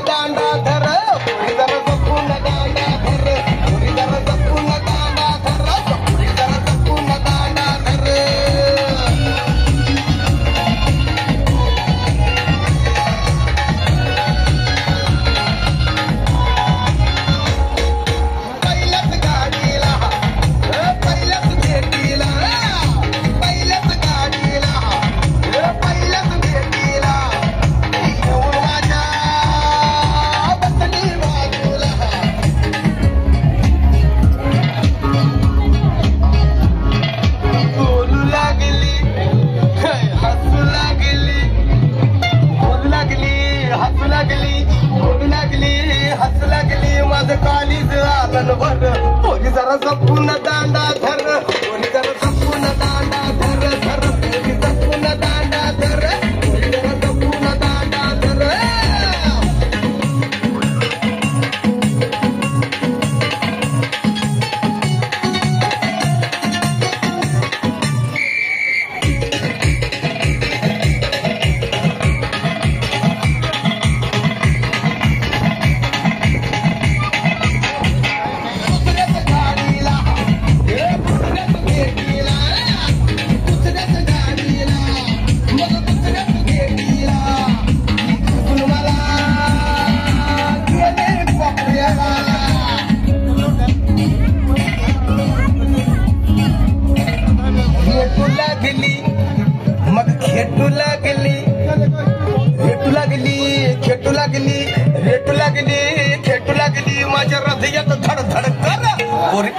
दांडा धर पोरी जरा जपून दांडा धर पोरी जरा जपून दांडा धर पोरी जरा जपून दांडा धर पहिल्याच गाडीला पहिल्याच भेटीला पहिल्याच गाडीला पहिल्याच भेटीला येऊन माझ्या बसली बाजूला बोलू लागली हसू लागली बोलू लागली हसू लागली बोलू लागली हसू लागली माझं कालीज आलं भर पोरी जरा जपून दांडा धर पोरी जरा जपून दांडा धर धर पोरी जपून दांडा धर पोरी जरा जपून दांडा धर दुसऱ्याच गाडीला दुसऱ्याच भेटीला दुसऱ्याच गाडीला मग दुसऱ्याच भेटीला इकडून मला गेले पकड्याला भेटू लागली मग खेटू लागली भेटू लागली खेटू लागली रेटू लागली खेटू लागली माझ्या हृदयात धडधड कर पोरी